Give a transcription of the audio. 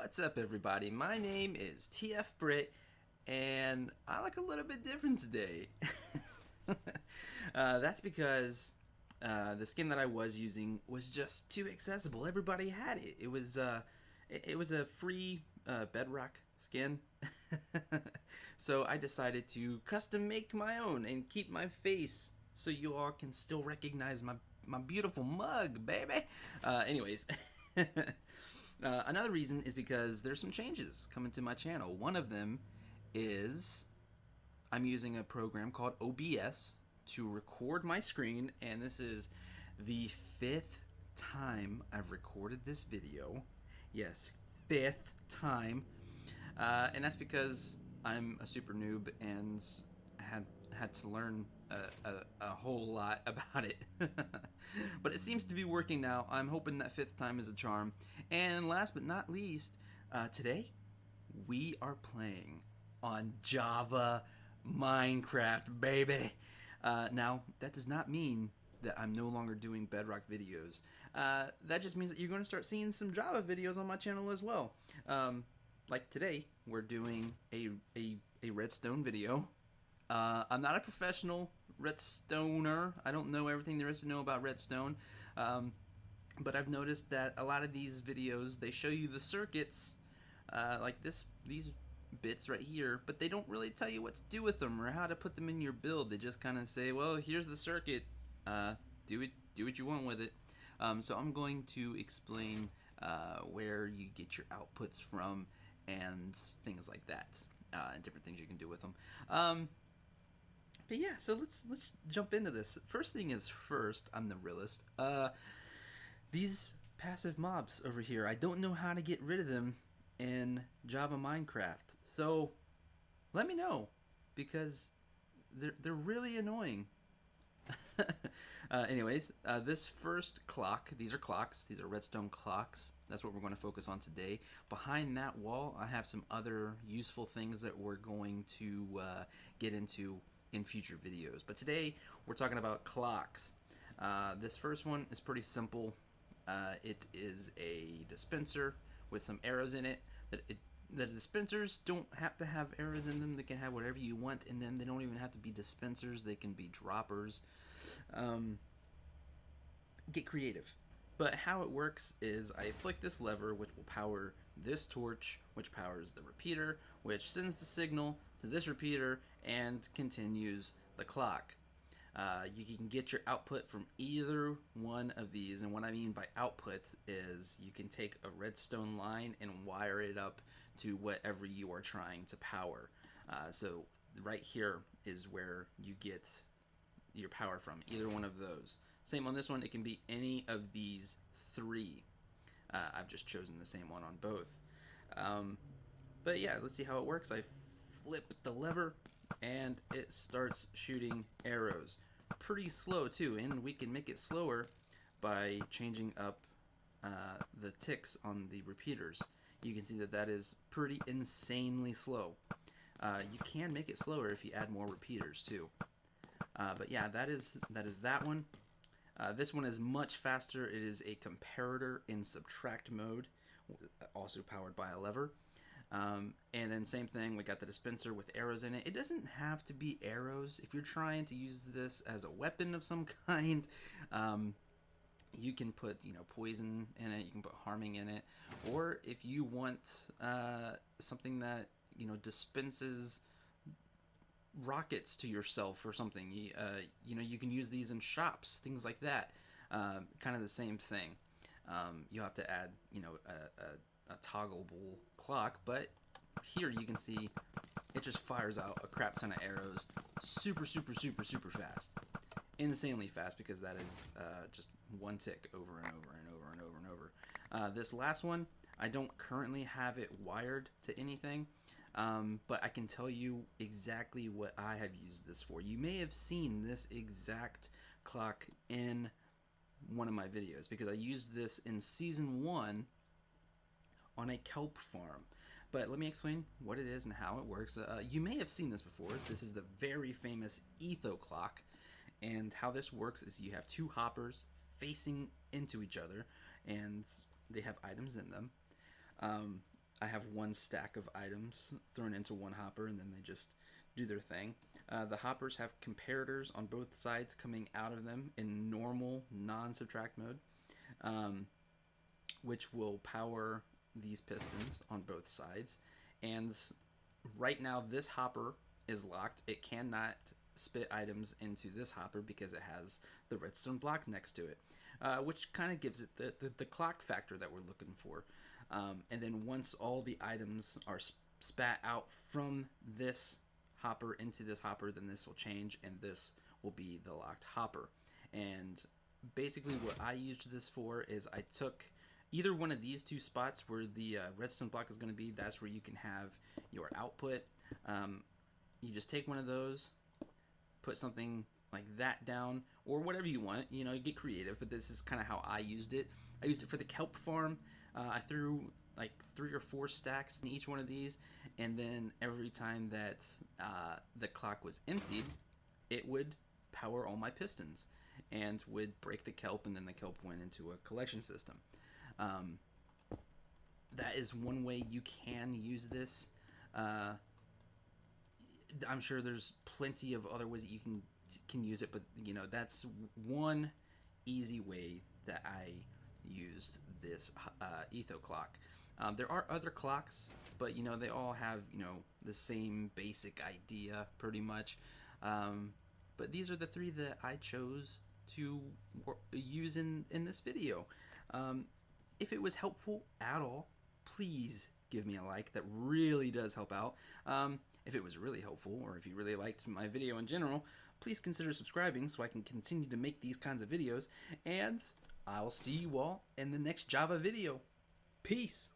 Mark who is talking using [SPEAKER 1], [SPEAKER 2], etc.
[SPEAKER 1] What's up, everybody? My name is TF-Brit, and I look a little bit different today. That's because the skin that I was using was just too accessible. Everybody had it. It was a free Bedrock skin, so I decided to custom make my own and keep my face so you all can still recognize my beautiful mug, baby. Anyways. Another reason is because there's some changes coming to my channel. One of them is I'm using a program called OBS to record my screen, and this is the 5th time I've recorded this video. Yes, 5th time. And that's because I'm a super noob and had to learn a whole lot about it. But it seems to be working now. I'm hoping that 5th time is a charm. And last but not least, today we are playing on Java Minecraft, baby. Now, that does not mean that I'm no longer doing Bedrock videos. That just means that you're going to start seeing some Java videos on my channel as well. Like today, we're doing a Redstone video. I'm not a professional Redstoner. I don't know everything there is to know about Redstone. But I've noticed that a lot of these videos, they show you the circuits, like these bits right here, but they don't really tell you what to do with them or how to put them in your build. They just kind of say, well, here's the circuit, do what you want with it. So I'm going to explain where you get your outputs from and things like that, and different things you can do with them. But yeah, so let's jump into this. First thing is first, I'm the realist. These passive mobs over here, I don't know how to get rid of them in Java Minecraft. So let me know, because they're really annoying. Anyways, this first clock, these are clocks, these are redstone clocks. That's what we're going to focus on today. Behind that wall, I have some other useful things that we're going to get into in future videos. But today, we're talking about clocks. This first one is pretty simple. It is a dispenser with some arrows in it. The dispensers don't have to have arrows in them. They can have whatever you want in them. They don't even have to be dispensers. They can be droppers. Get creative. But how it works is I flick this lever, which will power this torch, which powers the repeater, which sends the signal to this repeater and continues the clock. You can get your output from either one of these, and what I mean by output is you can take a redstone line and wire it up to whatever you are trying to power. So right here is where you get your power from, either one of those. Same on this one, it can be any of these three. I've just chosen the same one on both. But yeah, let's see how it works. I flip the lever and it starts shooting arrows. Pretty slow too, and we can make it slower by changing up the ticks on the repeaters. You can see that that is pretty insanely slow. You can make it slower if you add more repeaters too. But yeah, that is that one. This one is much faster. It is a comparator in subtract mode, also powered by a lever. And then same thing, we got the dispenser with arrows in it. It doesn't have to be arrows. If you're trying to use this as a weapon of some kind, you can put, poison in it, you can put harming in it. Or if you want something that, dispenses rockets to yourself or something, you can use these in shops, things like that. Kind of the same thing. You have to add, a toggleable clock, but here you can see it just fires out a crap ton of arrows super fast, insanely fast, because that is just one tick over and over and over and over and over. This last one, I don't currently have it wired to anything, but I can tell you exactly what I have used this for. You may have seen this exact clock in one of my videos, because I used this in season 1 on a kelp farm. But let me explain what it is and how it works. You may have seen this before. This is the very famous etho clock, and how this works is you have two hoppers facing into each other, and they have items in them. I have one stack of items thrown into one hopper, and then they just do their thing. The hoppers have comparators on both sides coming out of them in normal, non-subtract mode, which will power these pistons on both sides. And right now, this hopper is locked. It cannot spit items into this hopper because it has the redstone block next to it, which kind of gives it the clock factor that we're looking for. And then once all the items are spat out from this hopper into this hopper, then this will change and this will be the locked hopper. And basically what I used this for is I took either one of these two spots where the redstone block is going to be. That's where you can have your output. You just take one of those, put something like that down, or whatever you want. You know, get creative, but this is kind of how I used it. I used it for the kelp farm. I threw like 3 or 4 stacks in each one of these, and then every time that the clock was emptied, it would power all my pistons and would break the kelp, and then the kelp went into a collection system. That is one way you can use this. I'm sure there's plenty of other ways that you can use it, but you know, that's one easy way that I used this etho clock. There are other clocks, but you know, they all have, you know, the same basic idea pretty much. But these are the 3 that I chose to use in this video. If it was helpful at all, please give me a like. That really does help out. If it was really helpful, or if you really liked my video in general, please consider subscribing so I can continue to make these kinds of videos. And I'll see you all in the next Java video. Peace.